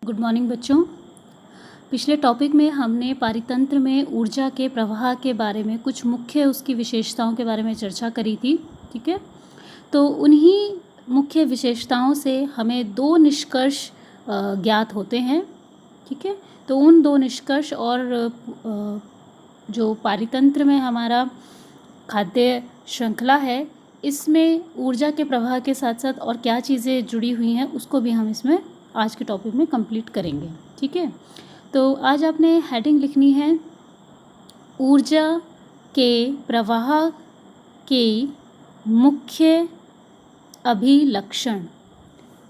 Good morning बच्चों। पिछले topic में हमने पारितंत्र में ऊर्जा के प्रवाह के बारे में कुछ मुख्य उसकी विशेषताओं के बारे में चर्चा करी थी। ठीक है, तो उन्हीं मुख्य विशेषताओं से हमें दो निष्कर्ष ज्ञात होते हैं। ठीक है, तो उन दो निष्कर्ष और जो पारितंत्र में हमारा खाद्य श्रृंखला है, इसमें ऊर्जा के प्रवाह के साथ साथ और क्या चीज़ें जुड़ी हुई हैं उसको भी हम इसमें आज के टॉपिक में कंप्लीट करेंगे। ठीक है, तो आज आपने हेडिंग लिखनी है ऊर्जा के प्रवाह के मुख्य अभिलक्षण।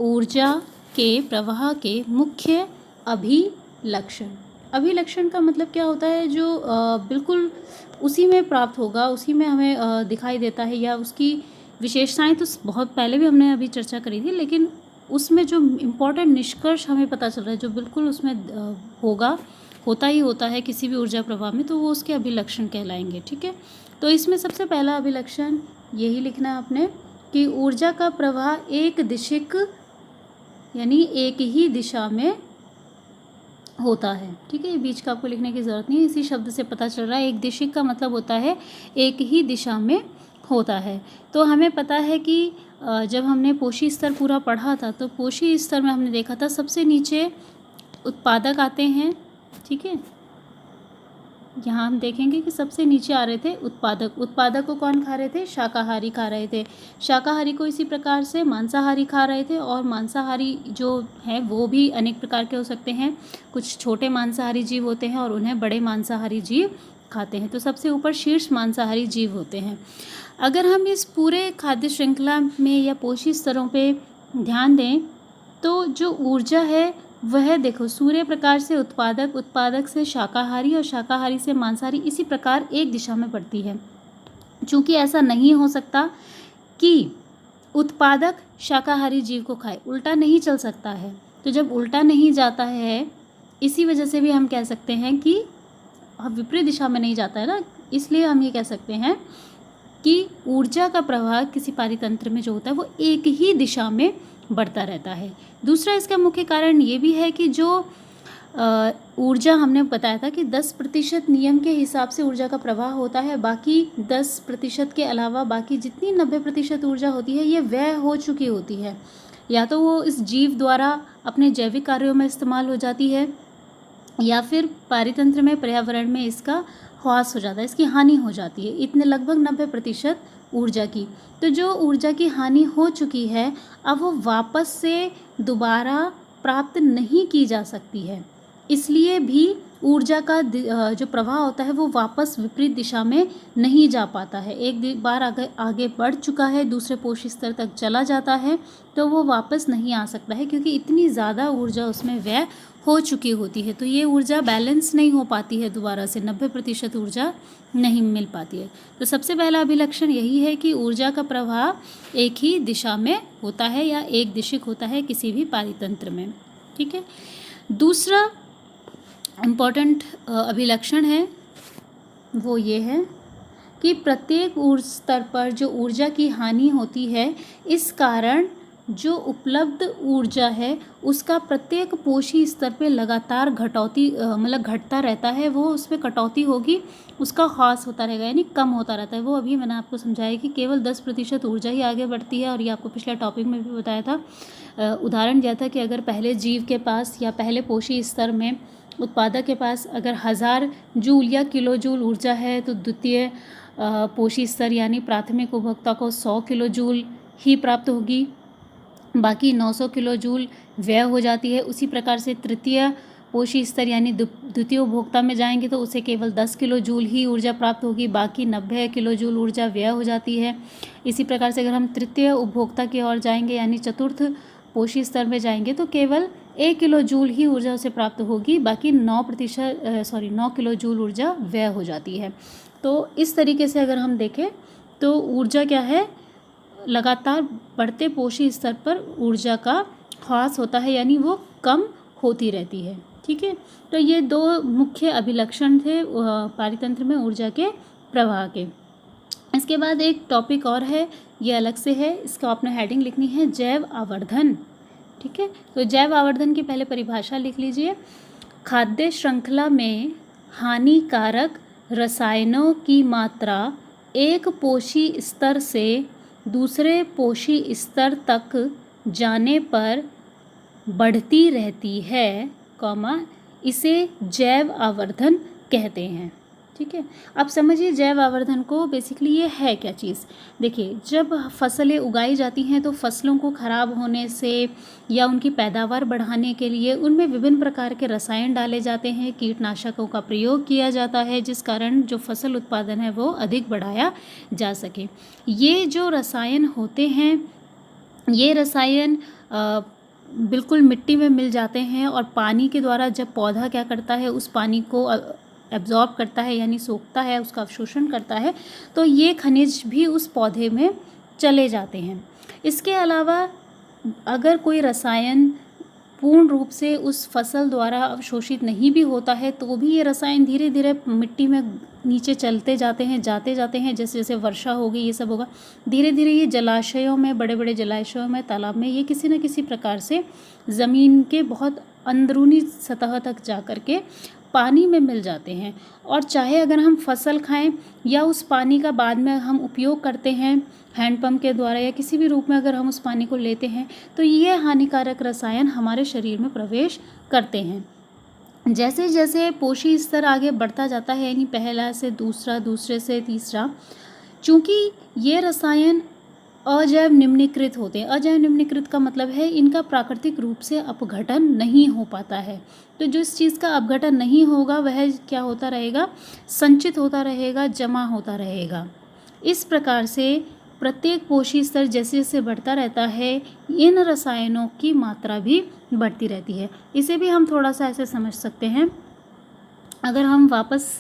ऊर्जा के प्रवाह के मुख्य अभिलक्षण। अभिलक्षण का मतलब क्या होता है? जो बिल्कुल उसी में प्राप्त होगा, उसी में हमें दिखाई देता है, या उसकी विशेषताएं तो बहुत पहले भी हमने अभी चर्चा करी थी, लेकिन उसमें जो इम्पोर्टेंट निष्कर्ष हमें पता चल रहा है, जो बिल्कुल उसमें होता ही होता है किसी भी ऊर्जा प्रवाह में, तो वो उसके अभिलक्षण कहलाएंगे। ठीक है, तो इसमें सबसे पहला अभिलक्षण यही लिखना है आपने कि ऊर्जा का प्रवाह एक दिशिक यानी एक ही दिशा में होता है। ठीक है, ये बीच का आपको लिखने की ज़रूरत नहीं है, इसी शब्द से पता चल रहा है। एक दिशिक का मतलब होता है एक ही दिशा में होता है। तो हमें पता है कि जब हमने पोषी स्तर पूरा पढ़ा था, तो पोषी स्तर में हमने देखा था सबसे नीचे उत्पादक आते हैं। ठीक है, यहाँ हम देखेंगे कि सबसे नीचे आ रहे थे उत्पादक। उत्पादक को कौन खा रहे थे? शाकाहारी खा रहे थे। शाकाहारी को इसी प्रकार से मांसाहारी खा रहे थे, और मांसाहारी जो है वो भी अनेक प्रकार के हो सकते हैं। कुछ छोटे मांसाहारी जीव होते हैं और उन्हें बड़े मांसाहारी जीव खाते हैं। तो सबसे ऊपर शीर्ष मांसाहारी जीव होते हैं। अगर हम इस पूरे खाद्य श्रृंखला में या पोषी स्तरों पे ध्यान दें, तो जो ऊर्जा है वह देखो सूर्य प्रकाश से उत्पादक, उत्पादक से शाकाहारी और शाकाहारी से मांसाहारी, इसी प्रकार एक दिशा में बढ़ती है। चूँकि ऐसा नहीं हो सकता कि उत्पादक शाकाहारी जीव को खाए, उल्टा नहीं चल सकता है। तो जब उल्टा नहीं जाता है, इसी वजह से भी हम कह सकते हैं कि विपरीत दिशा में नहीं जाता है ना, इसलिए हम ये कह सकते हैं कि ऊर्जा का प्रवाह किसी पारितंत्र में जो होता है वो एक ही दिशा में बढ़ता रहता है। दूसरा इसका मुख्य कारण ये भी है कि जो ऊर्जा हमने बताया था कि 10% नियम के हिसाब से ऊर्जा का प्रवाह होता है, बाकी 10% के अलावा बाकी जितनी 90% ऊर्जा होती है ये व्यय हो चुकी होती है। या तो वो इस जीव द्वारा अपने जैविक कार्यों में इस्तेमाल हो जाती है, या फिर पारितंत्र में पर्यावरण में इसका ह्रास हो जाता है, इसकी हानि हो जाती है। इतने लगभग 90% ऊर्जा की। तो जो ऊर्जा की हानि हो चुकी है, अब वो वापस से दोबारा प्राप्त नहीं की जा सकती है। इसलिए भी ऊर्जा का जो प्रवाह होता है वो वापस विपरीत दिशा में नहीं जा पाता है। एक बार आगे बढ़ चुका है, दूसरे पोषी स्तर तक चला जाता है, तो वो वापस नहीं आ सकता है, क्योंकि इतनी ज़्यादा ऊर्जा उसमें व्यय हो चुकी होती है। तो ये ऊर्जा बैलेंस नहीं हो पाती है, दोबारा से 90% ऊर्जा नहीं मिल पाती है। तो सबसे पहला अभिलक्षण यही है कि ऊर्जा का प्रवाह एक ही दिशा में होता है या एक दिशिक होता है किसी भी पारितंत्र में। ठीक है, दूसरा इम्पॉर्टेंट अभिलक्षण है वो ये है कि प्रत्येक ऊर्जा स्तर पर जो ऊर्जा की हानि होती है, इस कारण जो उपलब्ध ऊर्जा है उसका प्रत्येक पोषी स्तर पे लगातार घटता रहता है। वो उसमें कटौती होगी, उसका ह्रास होता रहेगा, यानी कम होता रहता है। वो अभी मैंने आपको समझाया कि केवल 10% ऊर्जा ही आगे बढ़ती है, और ये आपको पिछले टॉपिक में भी बताया था। उदाहरण दिया था कि अगर पहले जीव के पास या पहले पोषी स्तर में उत्पादक के पास अगर 1000 जूल या किलो जूल ऊर्जा है, तो द्वितीय पोषी स्तर यानी प्राथमिक उपभोक्ता को 100 किलो जूल ही प्राप्त होगी, बाकी 900 किलो जूल व्यय हो जाती है। उसी प्रकार से तृतीय पोषी स्तर यानी द्वितीय उपभोक्ता में जाएंगे तो उसे केवल 10 किलो जूल ही ऊर्जा प्राप्त होगी, बाकी 90 किलो जूल ऊर्जा व्यय हो जाती है। इसी प्रकार से अगर हम तृतीय उपभोक्ता की ओर जाएंगे यानी चतुर्थ पोषी स्तर में जाएंगे तो केवल 1 किलो जूल ही ऊर्जा उसे प्राप्त होगी, बाकी 9 किलो जूल ऊर्जा व्यय हो जाती है। तो इस तरीके से अगर हम देखें तो ऊर्जा क्या है, लगातार बढ़ते पोषी स्तर पर ऊर्जा का ह्रास होता है, यानी वो कम होती रहती है। ठीक है, तो ये दो मुख्य अभिलक्षण थे पारितंत्र में ऊर्जा के प्रवाह के। इसके बाद एक टॉपिक और है, ये अलग से है, इसका आपने हेडिंग लिखनी है जैव आवर्धन। ठीक है, तो जैव आवर्धन की पहले परिभाषा लिख लीजिए। खाद्य श्रृंखला में हानिकारक रसायनों की मात्रा एक पोषी स्तर से दूसरे पोषी स्तर तक जाने पर बढ़ती रहती है, इसे जैव आवर्धन कहते हैं। ठीक है, अब समझिए जैव आवर्धन को बेसिकली ये है क्या चीज़। देखिए, जब फसलें उगाई जाती हैं तो फसलों को ख़राब होने से या उनकी पैदावार बढ़ाने के लिए उनमें विभिन्न प्रकार के रसायन डाले जाते हैं, कीटनाशकों का प्रयोग किया जाता है, जिस कारण जो फसल उत्पादन है वो अधिक बढ़ाया जा सके। ये जो रसायन होते हैं, ये रसायन बिल्कुल मिट्टी में मिल जाते हैं और पानी के द्वारा जब पौधा क्या करता है, उस पानी को एब्जॉर्ब करता है, यानी सोखता है, उसका अवशोषण करता है, तो ये खनिज भी उस पौधे में चले जाते हैं। इसके अलावा अगर कोई रसायन पूर्ण रूप से उस फसल द्वारा अवशोषित नहीं भी होता है तो भी ये रसायन धीरे धीरे मिट्टी में नीचे चलते जाते हैं, जैसे जैसे वर्षा होगी, ये सब होगा, धीरे धीरे ये जलाशयों में, बड़े बड़े जलाशयों में, तालाब में, ये किसी न किसी प्रकार से ज़मीन के बहुत अंदरूनी सतह तक जा कर के पानी में मिल जाते हैं। और चाहे अगर हम फसल खाएं या उस पानी का बाद में हम उपयोग करते हैं हैंडपम्प के द्वारा या किसी भी रूप में अगर हम उस पानी को लेते हैं, तो ये हानिकारक रसायन हमारे शरीर में प्रवेश करते हैं। जैसे जैसे पोषी स्तर आगे बढ़ता जाता है, यानी पहला से दूसरा, दूसरे से तीसरा, चूँकि ये रसायन अजैव निम्नीकृत होते हैं। अजैव निम्नीकृत का मतलब है इनका प्राकृतिक रूप से अपघटन नहीं हो पाता है। तो जो इस चीज़ का अपघटन नहीं होगा वह क्या होता रहेगा, संचित होता रहेगा, जमा होता रहेगा। इस प्रकार से प्रत्येक पोषी स्तर जैसे जैसे बढ़ता रहता है, इन रसायनों की मात्रा भी बढ़ती रहती है। इसे भी हम थोड़ा सा ऐसे समझ सकते हैं, अगर हम वापस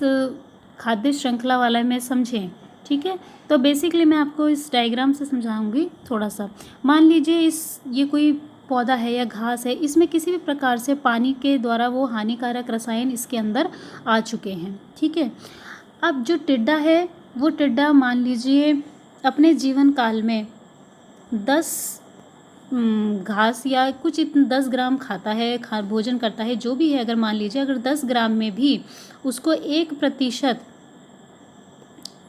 खाद्य श्रृंखला वाला में समझें। ठीक है, तो बेसिकली मैं आपको इस डायग्राम से समझाऊंगी थोड़ा सा। मान लीजिए ये कोई पौधा है या घास है, इसमें किसी भी प्रकार से पानी के द्वारा वो हानिकारक रसायन इसके अंदर आ चुके हैं। ठीक है, अब जो टिड्डा है, वो टिड्डा मान लीजिए अपने जीवन काल में 10 घास या कुछ 10 ग्राम खाता है, भोजन करता है, जो भी है। अगर मान लीजिए अगर 10 ग्राम में भी उसको 1%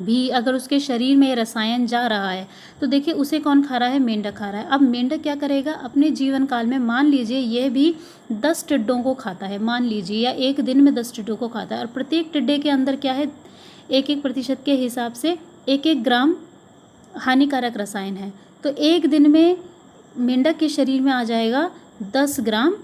भी अगर उसके शरीर में रसायन जा रहा है, तो देखिए उसे कौन खा रहा है, मेंढक खा रहा है। अब मेंढक क्या करेगा अपने जीवन काल में, मान लीजिए ये भी 10 टिड्डों को खाता है, मान लीजिए, या एक दिन में 10 टिड्डों को खाता है, और प्रत्येक टिड्डे के अंदर क्या है, 1% के हिसाब से 1 ग्राम हानिकारक रसायन है। तो एक दिन में मेंढक के शरीर में आ जाएगा 10 ग्राम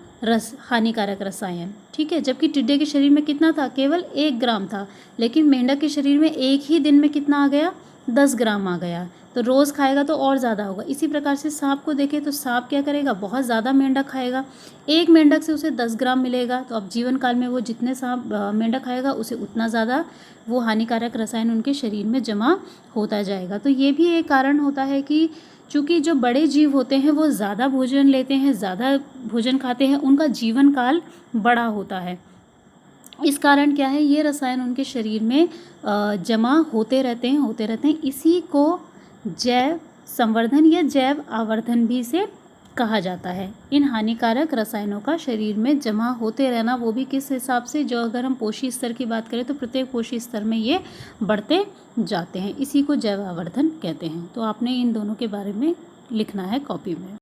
हानिकारक रसायन। ठीक है, जबकि टिड्डे के शरीर में कितना था, केवल 1 ग्राम था, लेकिन मेंढक के शरीर में एक ही दिन में कितना आ गया, 10 ग्राम आ गया। तो रोज़ खाएगा तो और ज़्यादा होगा। इसी प्रकार से सांप को देखें तो सांप क्या करेगा, बहुत ज़्यादा मेंढक खाएगा, एक मेंढक से उसे 10 ग्राम मिलेगा, तो अब जीवन काल में वो जितने सांप मेंढक खाएगा उसे उतना ज़्यादा वो हानिकारक रसायन उनके शरीर में जमा होता जाएगा। तो ये भी एक कारण होता है कि चूँकि जो बड़े जीव होते हैं वो ज़्यादा भोजन लेते हैं, ज़्यादा भोजन खाते हैं, उनका जीवन काल बड़ा होता है। इस कारण क्या है, ये रसायन उनके शरीर में जमा होते रहते हैं। इसी को जैव संवर्धन या जैव आवर्धन भी से कहा जाता है। इन हानिकारक रसायनों का शरीर में जमा होते रहना, वो भी किस हिसाब से, जो अगर हम पोषी स्तर की बात करें तो प्रत्येक पोषी स्तर में ये बढ़ते जाते हैं। इसी को जैव आवर्धन कहते हैं। तो आपने इन दोनों के बारे में लिखना है कॉपी में।